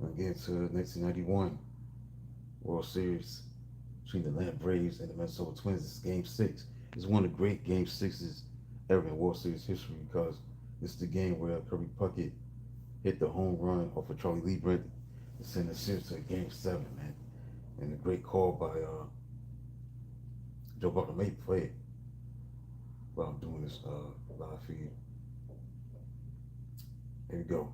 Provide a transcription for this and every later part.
Again to 1991 World Series between the Atlanta Braves and the Minnesota Twins. It's Game 6. It's one of the great Game 6s ever in World Series history because it's the game where Kirby Puckett hit the home run off of Charlie Liebrand to send the series to Game 7, man. And a great call by Joe Buck may play it while I'm doing this live feed. Here we go.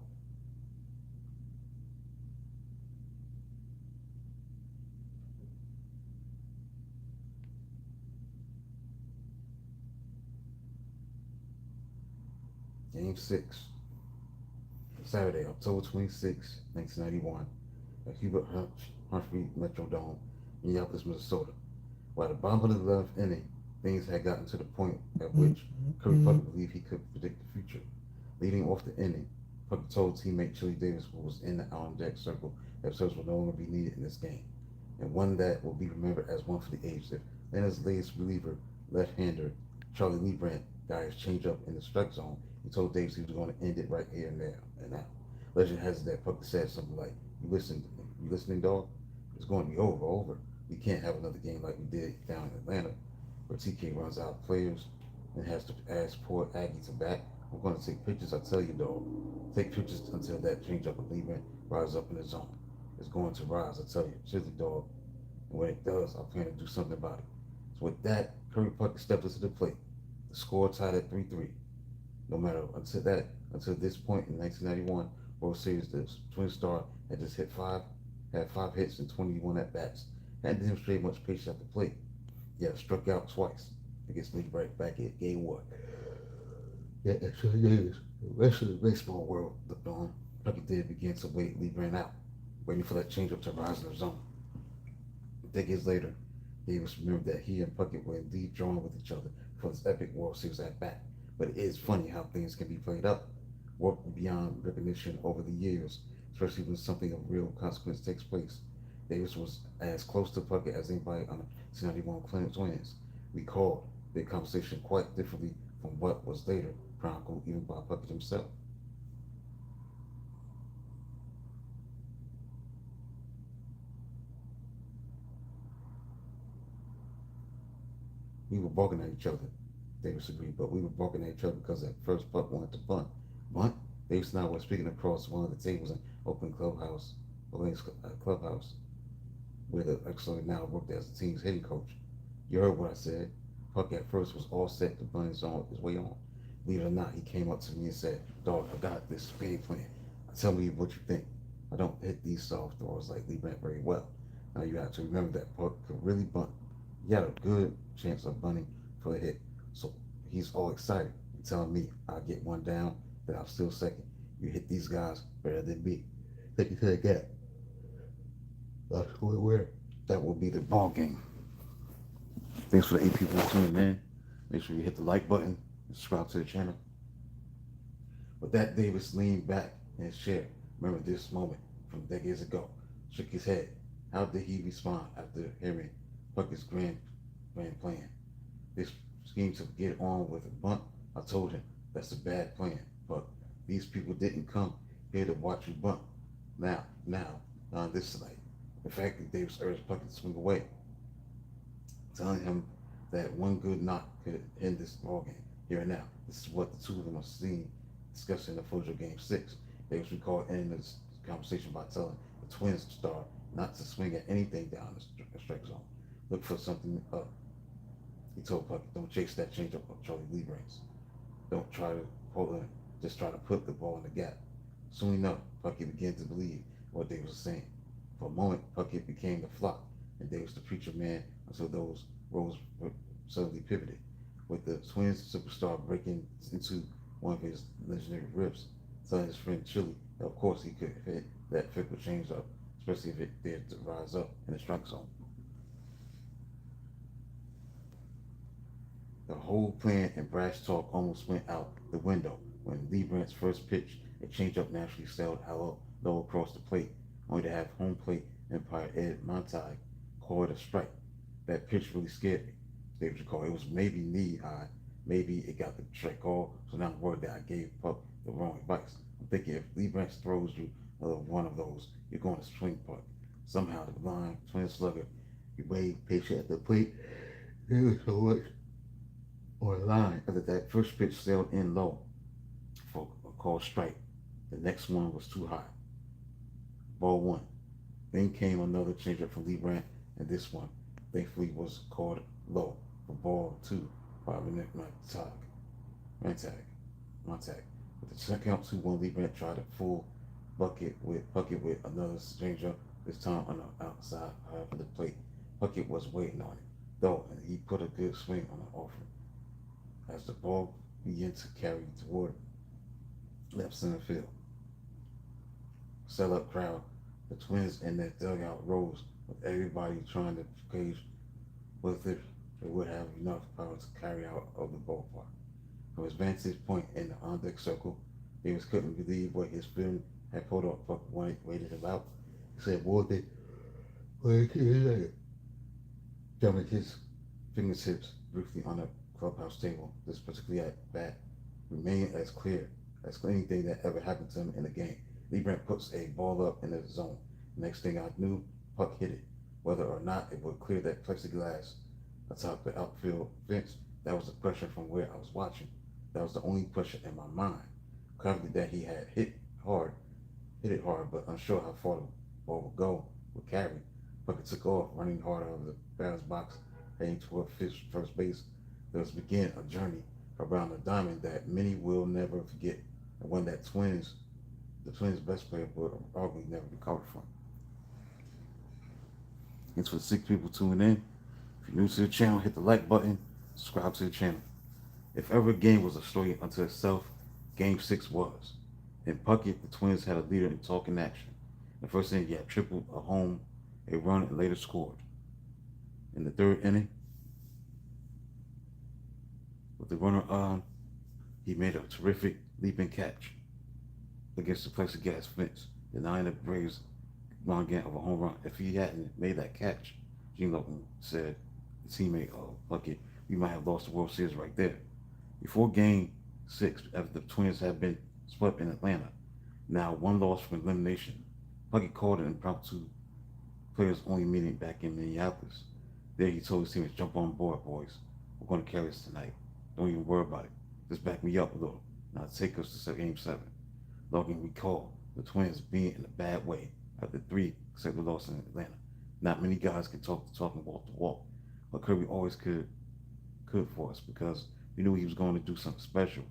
Game 6. Saturday, October 26, 1991, at Hubert Humphrey Metrodome in Minneapolis, Minnesota. By the bottom of the 11th inning, things had gotten to the point at which Kirby Puckett believed he could predict the future. Leading off the inning, Puckett told teammate Chili Davis, who was in the on deck circle, that service will no longer be needed in this game, and one that will be remembered as one for the ages. If Atlanta's latest reliever, left-hander Charlie Liebrand, got his changeup in the strike zone, he told Davis he was going to end it right here and there and now. Legend has it that Puckett said something like, you listening, dog? It's going to be over. We can't have another game like we did down in Atlanta, where TK runs out players and has to ask poor Aggie to bat. I'm going to take pictures, I tell you, dog. Take pictures until that changeup of Lieberman rises up in the zone. It's going to rise, I tell you, chili dog. And when it does, I plan to do something about it. So with that, Kirby Puckett stepped into the plate. The score tied at 3-3. No matter until this point in 1991 World Series, the Twin Star had just had five hits and 21 at bats. Hadn't demonstrated much patience at the plate. Yet struck out twice against Lee right back at game one. Yeah, actually is. The rest of the baseball world looked on. Puckett did begin to wait. Lee ran out, waiting for that changeup to rise in the zone. Decades later, Davis remembered that he and Puckett were indeed drawn with each other for this epic World Series at bat. But it is funny how things can be played up, worked beyond recognition over the years, especially when something of real consequence takes place. Davis was as close to Puckett as anybody on the 1991 Twins. Recalled their conversation quite differently from what was later chronicled even by Puckett himself. We were barking at each other, Davis agreed, but we were barking at each other because at first Puck wanted to bunt. Bunt? Davis and I were speaking across one of the tables in Oakland's clubhouse, where the ex now worked as the team's hitting coach. You heard what I said. Puck at first was all set to bunt his way on. Believe it or not, he came up to me and said, Dog, I got this game plan. Tell me what you think. I don't hit these soft throws like Lee Brent very well. Now you have to remember that Puck could really bunt. He had a good chance of bunting for a hit. So he's all excited and telling me I'll get one down, that I'm still second. You hit these guys better than me. Take it to the gap. That's where that will be the ball game. Thanks for the 8 people tuning in. Make sure you hit the like button and subscribe to the channel. With that, Davis leaned back in his chair. Remember this moment from decades ago. Shook his head. How did he respond after hearing Puckett's grand plan? This scheme to get on with a bunt, I told him that's a bad plan. But these people didn't come here to watch you bunt. Now, on this night. The fact that Davis urged Puckett to swing away, telling him that one good knock could end this ball game here and now. This is what the two of them are seen discussing the Fojo Game 6. Davis recalled ending this conversation by telling the Twins star not to swing at anything down the strike zone. Look for something up. He told Puckett, don't chase that changeup of Charlie Liebrand's. Don't try to hold it, just try to put the ball in the gap. Soon enough, Puckett began to believe what Davis was saying. For a moment, Puckett became the flock, and Davis the preacher man until those roles suddenly pivoted, with the Twins superstar breaking into one of his legendary riffs, telling his friend Chili that of course he could hit that fickle change up, especially if it dared to rise up in the strike zone. The whole plan and brash talk almost went out the window when Liebrand's first pitch, a changeup naturally sailed low across the plate, only to have home plate umpire Ed Montag call it a strike. That pitch really scared me. Davis recalled it was maybe knee high, maybe it got the strike call, so now I'm worried that I gave Puck the wrong advice. I'm thinking if Liebrand throws you one of those, you're going to swing putt. Somehow the blind twin slugger, he waved patient at the plate. There was so much on the line after that first pitch sailed in low for a called strike. The next one was too high. Ball one. Then came another changeup from Lee Brandt, and this one, thankfully, was called low for ball two by Montag. Montag. With the second count 2-1, Lee Brandt tried a full Puckett with another changeup, this time on the outside half of the plate. Puckett was waiting on it, though, and he put a good swing on the offer. As the ball began to carry toward left center field. Sell-up crowd, the Twins in their dugout rose, with everybody trying to gauge whether they would have enough power to carry out of the ballpark. From his vantage point in the on-deck circle, Davis couldn't believe what his film had pulled off. Buck waited him out. He said, "Boy, they played it." Jumping his fingertips briefly on the clubhouse table. This particular at bat remained as clear as anything that ever happened to him in the game. Lee Brandt puts a ball up in the zone. Next thing I knew, Puck hit it. Whether or not it would clear that plexiglass atop the outfield fence, that was the question from where I was watching. That was the only question in my mind. Confident that he had hit it hard, but unsure how far the ball would go with carry. Puckett took off, running hard out of the batter's box, heading toward first base. Thus began a journey around the diamond that many will never forget, and one that the Twins' best player will probably never recover from. Thanks for the 6 people tuning in. If you're new to the channel, hit the like button, subscribe to the channel. If ever a game was a story unto itself, Game 6 was. In Puckett, the Twins had a leader in talking action. The first inning, he had tripled a home, a run, and later scored. In the third inning, with the runner on, he made a terrific leaping catch against the plexiglass fence, denying the Braves' long of a home run. If he hadn't made that catch, Gene Logan said, the teammate of Puckett, we might have lost the World Series right there. Before Game 6, after the Twins had been split in Atlanta, now one loss from elimination, Puckett called an impromptu players-only meeting back in Minneapolis. There he told his teammates, "Jump on board, boys. We're going to carry us tonight. Don't even worry about it. Just back me up a little. Now take us to Game 7. Logan recalled the Twins being in a bad way after 3 consecutive losses in Atlanta. Not many guys could talk the talk and walk the walk, but Kirby always could for us because we knew he was going to do something special,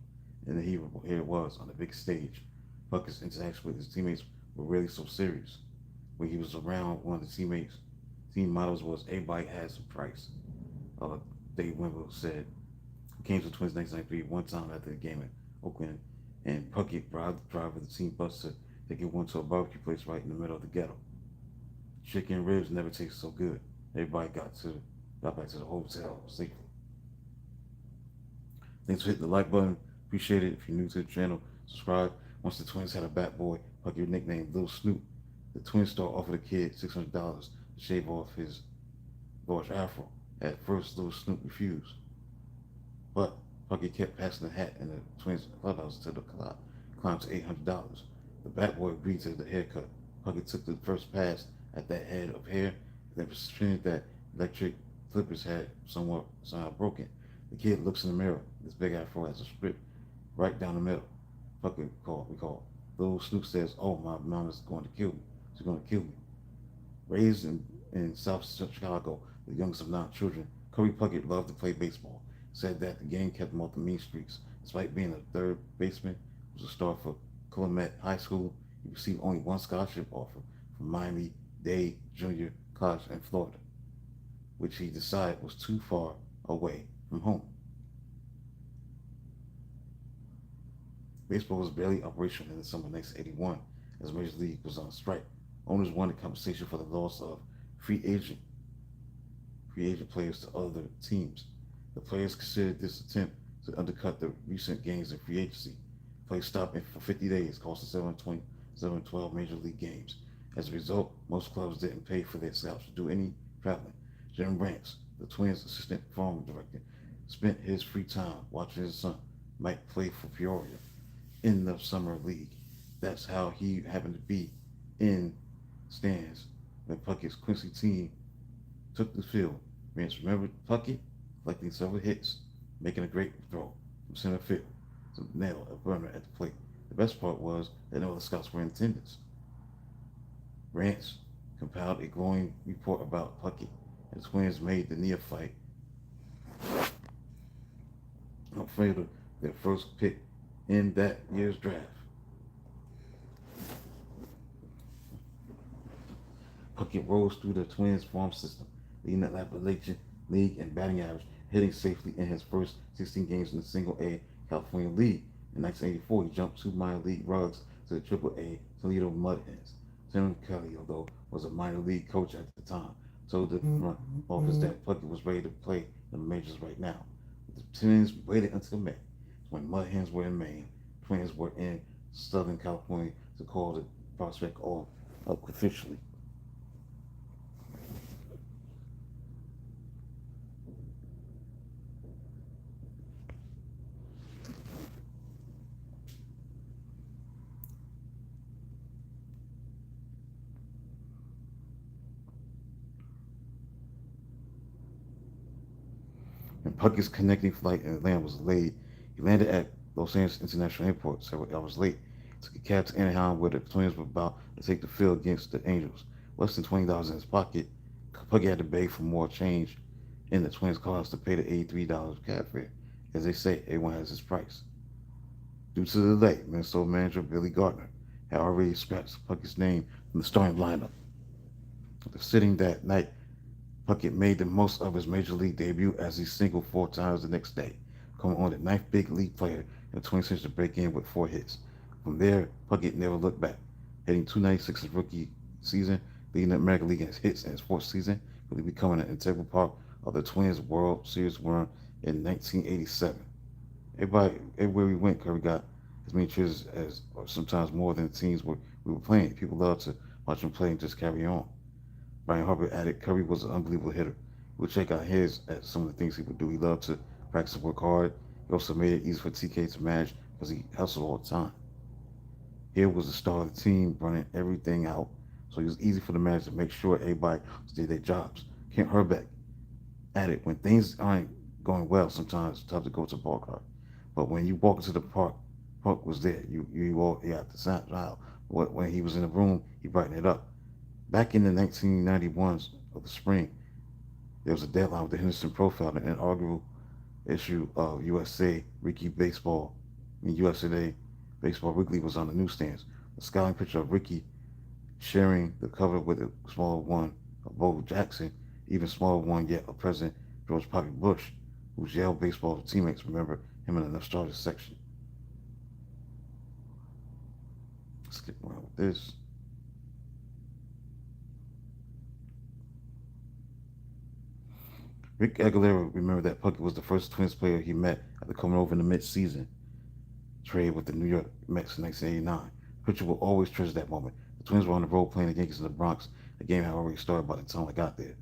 and here it was on the big stage. Puckett's interaction with his teammates were really so serious. When he was around, one of the team mottos was "Everybody has a price." Dave Wimble said, he came to the Twins 1993 one time after the game in Oakland, and Puckett bribed the driver of the team bus to take one to a barbecue place right in the middle of the ghetto. Chicken ribs never tasted so good. Everybody got back to the hotel safely. Thanks for hitting the like button. Appreciate it. If you're new to the channel, subscribe. Once the Twins had a bat boy, Puckett nicknamed Lil Snoop, the Twin star offered the kid $600 to shave off his large afro. At first, Lil Snoop refused, but Puckett kept passing the hat in the Twins clubhouse until the clock climbed to $800. The bat boy agreed to the haircut. Puckett took the first pass at that head of hair, then pretended that electric flippers had somehow broken. The kid looks in the mirror. This big afro has a strip right down the middle. Puckett recalled. Little Snoop says, "Oh, my mom is going to kill me. She's going to kill me." Raised in South Chicago, the youngest of 9 children, Kirby Puckett loved to play baseball. Said that the game kept him off the mean streets. Despite being a third baseman, he was a star for Willamette High School. He received only one scholarship offer from Miami-Dade Junior College in Florida, which he decided was too far away from home. Baseball was barely operational in the summer of 1981 as Major League was on strike. Owners wanted compensation for the loss of free agent players to other teams. The players considered this attempt to undercut the recent gains in free agency. Play stopped for 50 days, costing 712 Major League games. As a result, most clubs didn't pay for their scouts to do any traveling. Jim Rance, the Twins' assistant farm director, spent his free time watching his son, Mike, play for Peoria in the summer league. That's how he happened to be in stands when Puckett's Quincy team took the field. Rance remembered Puckett collecting several hits, making a great throw from center field to nail a runner at the plate. The best part was that no other scouts were in attendance. Rance compiled a glowing report about Puckett, and the Twins made the neophyte outfielder their first pick in that year's draft. Puckett rose through the Twins farm system, leading the Appalachian League in batting average, hitting safely in his first 16 games in the Single A California League. In 1984, he jumped two minor league rugs to the Triple A Toledo Mud Hens. Tim Kelly, although was a minor league coach at the time, told the front office that Puckett was ready to play in the majors right now. The Twins waited until May, when Mud Hens were in Maine, Twins were in Southern California to call the prospect off officially. And Puckett's connecting flight in Atlanta was delayed. He landed at Los Angeles International Airport several hours late. Took a cab to Anaheim where the Twins were about to take the field against the Angels. Less than $20 in his pocket, Puckett had to beg for more change in the Twins' cars to pay the $83 cab fare. As they say, everyone has his price. Due to the delay, Minnesota manager Billy Gardner had already scratched Puckett's name from the starting lineup. After sitting that night, Puckett made the most of his major league debut as he singled four times the next day, coming on the ninth big league player in the 20th century to break in with four hits. From there, Puckett never looked back, hitting 296 his rookie season, leading the American League in hits in his fourth season, really becoming an integral part of the Twins' World Series run in 1987. Everywhere we went, Curry got as many cheers as, or sometimes more than the teams we were playing. People loved to watch him play and just carry on. Brian Harper added Curry was an unbelievable hitter. We'll check out his at some of the things he would do. He loved to practice and work hard. He also made it easy for TK to manage because he hustled all the time. Hill was the star of the team, running everything out, so it was easy for the manager to make sure everybody did their jobs. Kent Herbeck added, when things aren't going well, sometimes it's tough to go to the ballpark. But when you walk into the park was there. You got the sound out. When he was in the room, he brightened it up. Back in the 1991s of the spring, there was a deadline with the Henderson Profile, an inaugural issue of USA Ricky Baseball. I mean, USA Baseball Weekly was on the newsstands. A scouting picture of Ricky sharing the cover with a smaller one of Bo Jackson, even smaller one yet of President George Poppy Bush, whose Yale baseball teammates remember him in the nostalgia section. Let's get around with this. Rick Aguilera remembered that Puckett was the first Twins player he met after coming over in the mid-season trade with the New York Mets in 1989. The pitcher will always treasure that moment. The Twins were on the road playing the Yankees in the Bronx. The game had already started by the time I got there.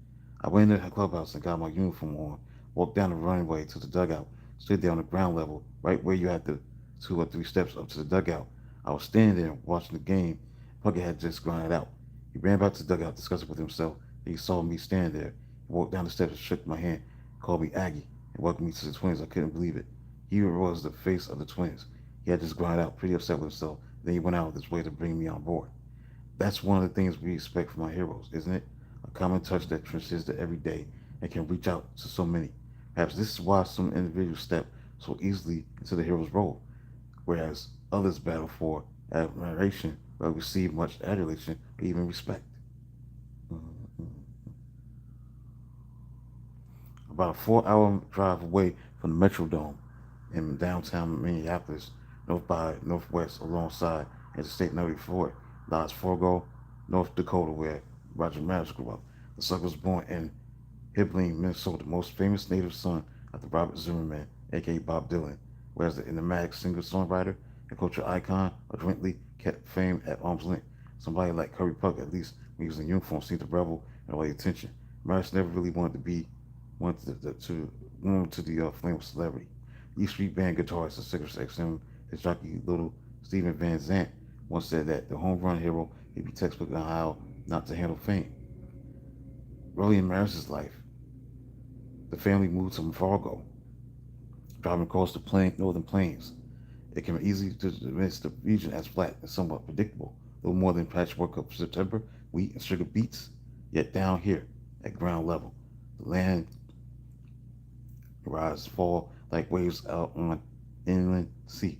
I went into the clubhouse and got my uniform on, walked down the runway to the dugout, stood there on the ground level, right where you had the 2 or 3 steps up to the dugout. I was standing there watching the game. Puckett had just grinded out. He ran back to the dugout, discussing with himself. He saw me stand there. He walked down the steps and shook my hand, called me Aggie, and welcomed me to the Twins. I couldn't believe it. He was the face of the Twins. He had just grinded out, pretty upset with himself. Then he went out of his way to bring me on board. That's one of the things we expect from our heroes, isn't it? A common touch that transcends the everyday and can reach out to so many. Perhaps this is why some individuals step so easily into the hero's role, whereas others battle for admiration but receive much adulation or even respect. About a 4-hour drive away from the Metrodome in downtown Minneapolis, north by northwest alongside Interstate 94, lies Fargo, North Dakota, where Roger Maris grew up. The sucker was born in Hibbing, Minnesota, the most famous native son of the Robert Zimmerman, aka Bob Dylan, whereas the enigmatic singer-songwriter and cultural icon adroitly kept fame at arm's length. Somebody like Curry Puck, at least when he was in uniform, seemed to revel in all the attention. Maris never really wanted to the flame of celebrity. E Street Band guitarist and Sirius XM, his jockey Little Steven Van Zandt once said that the home run hero may be textbook on how not to handle fame. Early in Maris's life, the family moved to Fargo, driving across the northern plains. It can be easy to dismiss the region as flat and somewhat predictable, little more than patchwork of September, wheat, and sugar beets. Yet down here, at ground level, the land rise fall like waves out on inland sea.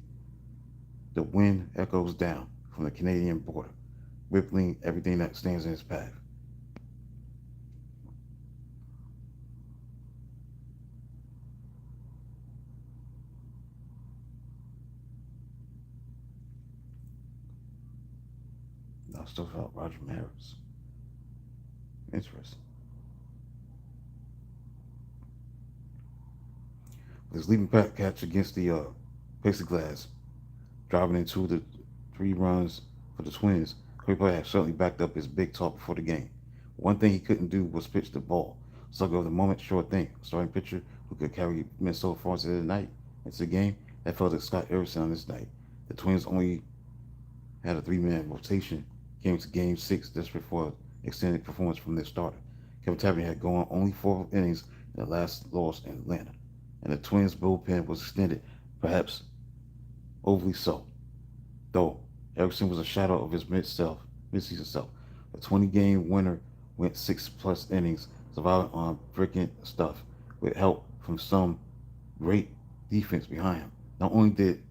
The wind echoes down from the Canadian border, rippling everything that stands in its path. Now, stuff about Roger Maris. Interesting. This leaping back catch against the plexiglass, driving into the 3 runs for the Twins. Corey Platt had certainly backed up his big talk before the game. One thing he couldn't do was pitch the ball. So of the moment, sure thing. Starting pitcher who could carry Minnesota far into the night, into the game, that fell to Scott Erickson on this night. The Twins only had a 3-man rotation, came to Game 6 desperate for extended performance from their starter. Kevin Tapani had gone only 4 innings in the last loss in Atlanta, and the Twins' bullpen was extended, perhaps overly so. Though Erickson was a shadow of his mid-season self. A 20-game winner went 6+ innings, surviving on freaking stuff, with help from some great defense behind him. Not only did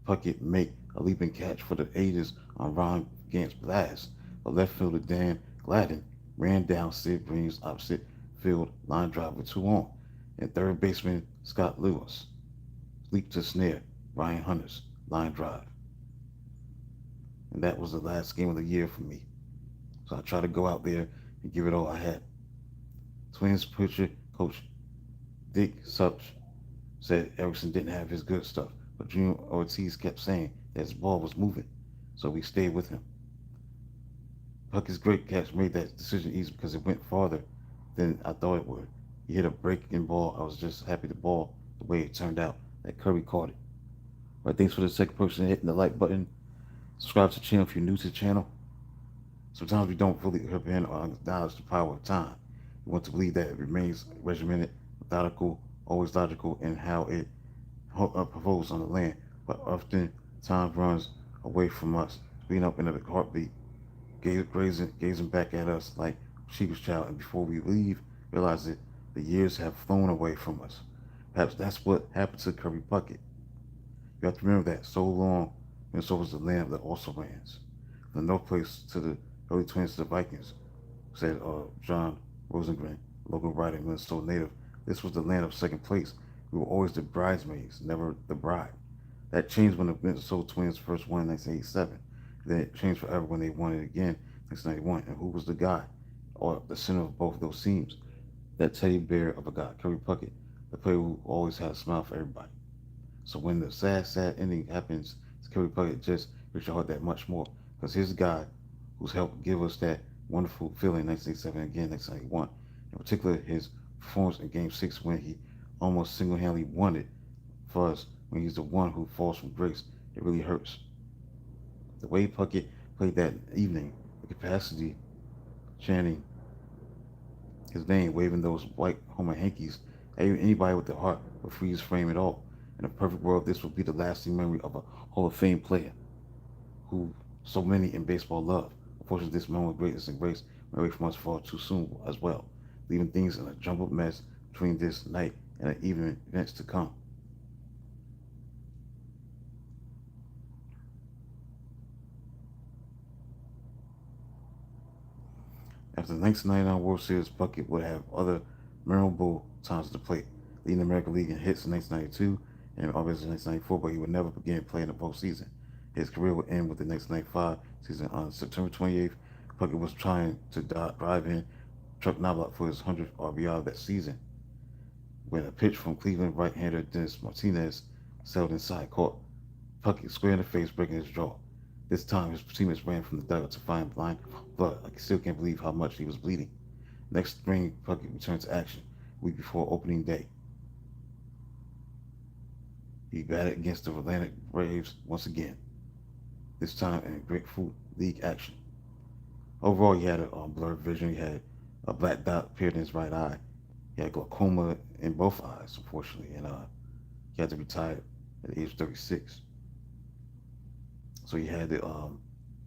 Puckett make a leaping catch for the A's on Ron Gant's blast, but left fielder Dan Gladden ran down Sid Bream's opposite field line drive with 2 on, and third baseman Scott Lewis leaped to snare Ryan Hunter's line drive. And that was the last game of the year for me. So I tried to go out there and give it all I had. Twins pitcher coach Dick Such said Erickson didn't have his good stuff, but Junior Ortiz kept saying that his ball was moving, so we stayed with him. Puckett's great catch made that decision easy because it went farther than I thought it would. He hit a breaking ball. I was just happy the ball, the way it turned out, that Curry caught it. All right, thanks for the second person hitting the like button. Subscribe to the channel if you're new to the channel. Sometimes we don't fully comprehend or acknowledge the power of time. We want to believe that it remains regimented, methodical, always logical in how it proposed on the land, but often time runs away from us, speeding up into the heartbeat, gazing back at us like a sheepish child, and before we leave, realize that the years have flown away from us. Perhaps that's what happened to Kirby Puckett. You have to remember that so long Minnesota was the land of the also-rans. The North Place to the early Twins to the Vikings, said John Rosengren, local writer, Minnesota native. This was the land of second place. We were always the bridesmaids, never the bride. That changed when the Minnesota Twins first won in 1987. Then it changed forever when they won it again in 1991. And who was the guy, or the center of both of those teams? That teddy bear of a guy, Kirby Puckett, the player who always had a smile for everybody. So when the sad ending happens, Kirby Puckett just breaks your heart that much more. Because here's a guy who's helped give us that wonderful feeling in 1987 and again 1991. In particular, his performance in Game 6 when he almost single-handedly won it for us when he's the one who falls from grace. It really hurts. The way Puckett played that evening, the capacity chanting his name, waving those white Homer hankies, anybody with the heart would freeze frame it all. In a perfect world, this would be the lasting memory of a Hall of Fame player who so many in baseball love. Unfortunately, this moment of greatness and grace went away from us far too soon as well, leaving things in a jumbled mess between this night and the even events to come. After the 1999 World Series, Puckett would have other memorable times at the plate, leading the American League in hits in 1992 and obviously in 1994, but he would never begin playing the postseason. His career would end with the 1995 season on September 28th. Puckett was trying to drive in Chuck Knobloch for his 100th RBI of that season when a pitch from Cleveland right-hander Dennis Martinez sailed inside, caught Puckett square in the face, breaking his jaw. This time, his teammates ran from the dugout to find blind blood. I still can't believe how much he was bleeding. Next spring, Puckett returned to action, a week before opening day. He batted against the Atlanta Braves once again. this time in Grapefruit League action. Overall, he had a blurred vision. He had a black dot appeared in his right eye. He had glaucoma in both eyes, unfortunately, and he had to retire at the age of 36. So he had the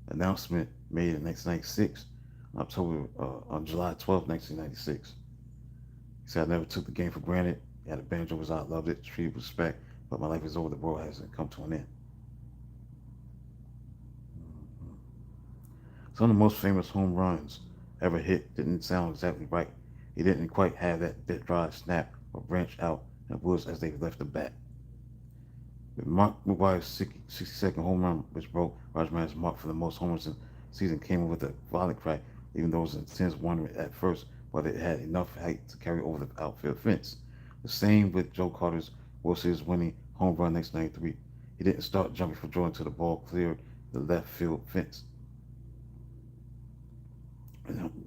announcement made in 1996, on July 12th, 1996. He said, "I never took the game for granted. He had a banjo in his eye, loved it, treated with respect, but my life is over. The world hasn't come to an end." Some of the most famous home runs ever hit didn't sound exactly right. He didn't quite have that dry snap or branch out in the woods as they left the bat. With Mark McGwire's 60-second home run, which broke Roger Maris's mark for the most homers in the season, came with a violent crack, leaving those in attendance wondering at first whether it had enough height to carry over the outfield fence. The same with Joe Carter's World Series winning home run next 93. He didn't start jumping for joy until the ball cleared the left field fence. And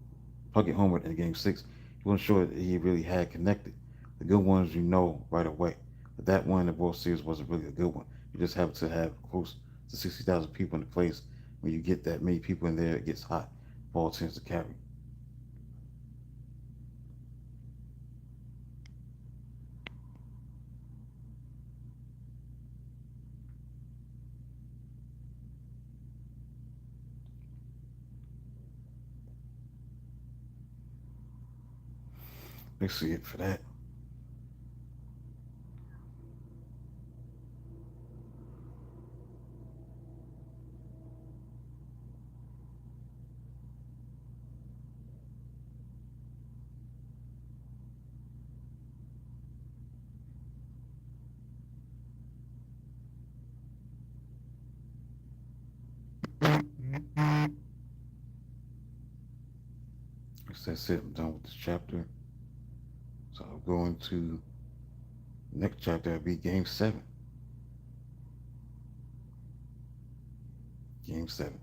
Puckett homered in Game 6. He wasn't sure that he really had connected. The good ones you know right away. But that one in the World Series wasn't really a good one. You just happen to have close to 60,000 people in the place. When you get that many people in there, it gets hot. Ball tends to carry. Basically it for that. That's it. I'm done with this chapter. So I'll go into the next chapter. That'll be Game 7. Game 7.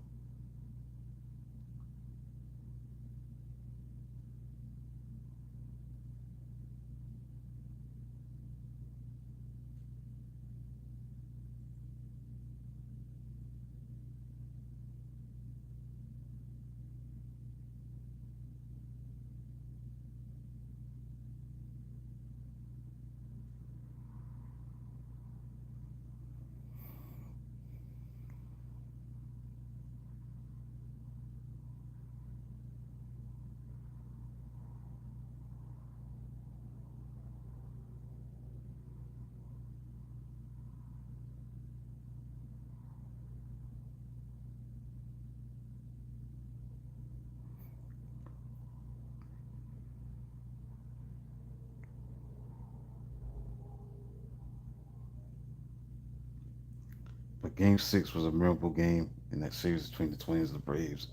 But Game 6 was a memorable game in that series between the Twins and the Braves.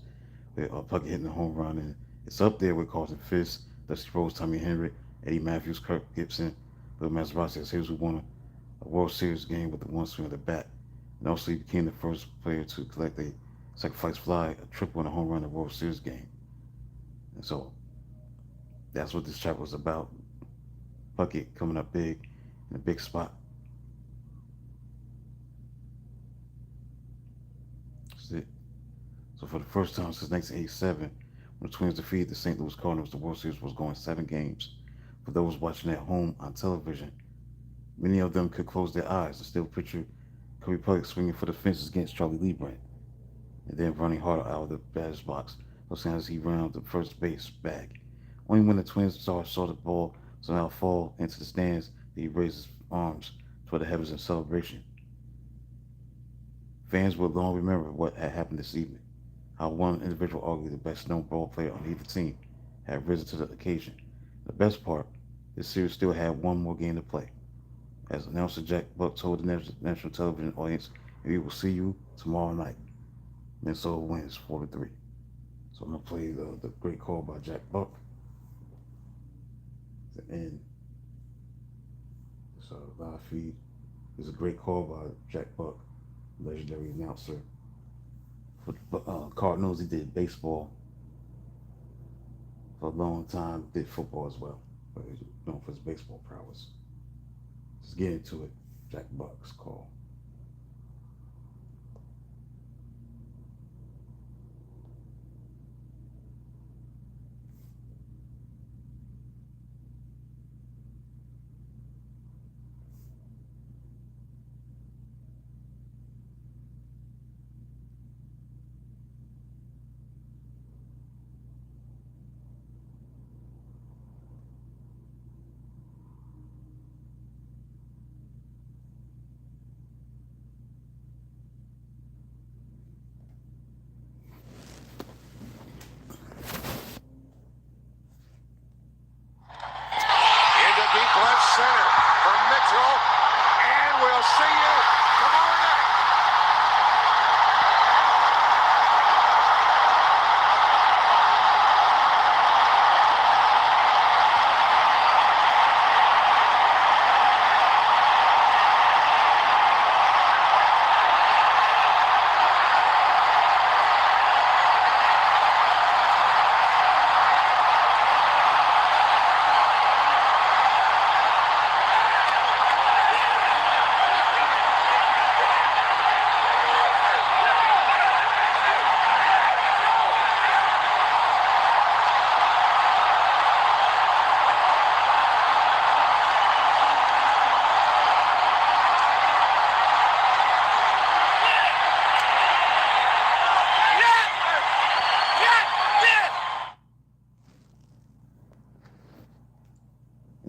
With Puckett hitting the home run, and it's up there with Carlton Fisk, Dusty Rose, Tommy Henry, Eddie Matthews, Kirk Gibson, Bill Mazeroski as here's who won a World Series game with the one swing of the bat. And also he became the first player to collect a sacrifice fly, a triple, and a home run in a World Series game. And so that's what this chapter was about. Puckett coming up big in a big spot. That's it. So for the first time since 1987, when the Twins defeated the St. Louis Cardinals, the World Series was going 7 games. For those watching at home on television, many of them could close their eyes and still picture Kirby Puckett swinging for the fences against Charlie Leibrandt, and then running harder out of the batter's box as he rounded the first base bag. Only when the Twins saw the ball somehow fall into the stands did he raise his arms toward the heavens in celebration. Fans will long remember what had happened this evening, how one individual, arguably the best known ball player on either team, had risen to the occasion. The best part, this series still had one more game to play. As announcer Jack Buck told the national television audience, "We will see you tomorrow night." Minnesota wins 4-3. So I'm gonna play the great call by Jack Buck to end this live feed. It's a great call by Jack Buck, legendary announcer. For the Cardinals, he did baseball for a long time, did football as well, but he's known for his baseball prowess. Let's get into it. Jack Buck's call.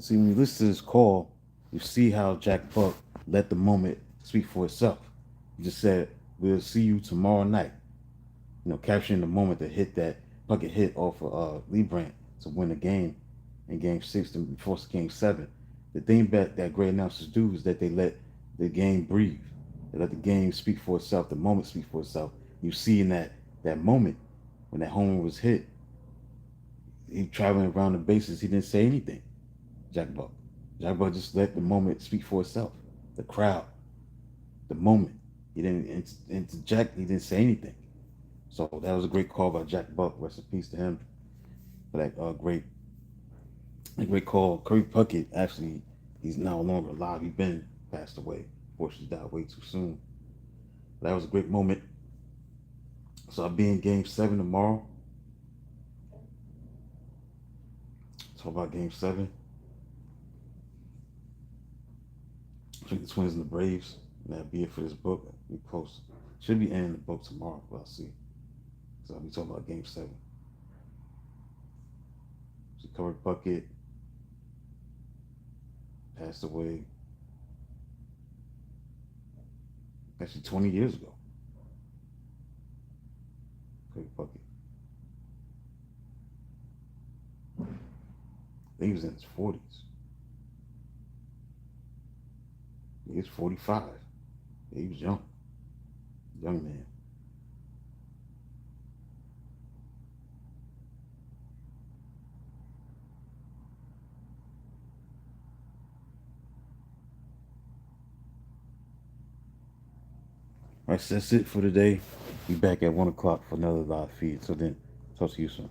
See, when you listen to this call, you see how Jack Buck let the moment speak for itself. He just said, "We'll see you tomorrow night." Capturing the moment that hit that bucket hit off of Lee Brandt to win the game in Game 6 and force Game 7. The thing that great announcers do is that they let the game breathe. They let the game speak for itself, the moment speak for itself. You see in that moment when that homer was hit, he traveling around the bases, he didn't say anything. Jack Buck. Jack Buck just let the moment speak for itself. The crowd, the moment. He didn't interject. He didn't say anything. So that was a great call by Jack Buck. Rest in peace to him for that great call. Kirby Puckett, actually, he's no longer alive. He's been passed away. Unfortunately, died way too soon. That was a great moment. So I'll be in Game 7 tomorrow. Talk about Game 7. Between the Twins and the Braves. And that'll be it for this book. We post. Should be ending the book tomorrow, but I'll see. So I'll be talking about Game 7. So Kirby Puckett passed away actually 20 years ago. Kirby Puckett. I think he was in his 40s. He was 45. Yeah, he was young. Young man. All right, so that's it for today. Be back at 1 o'clock for another live feed. So then, talk to you soon.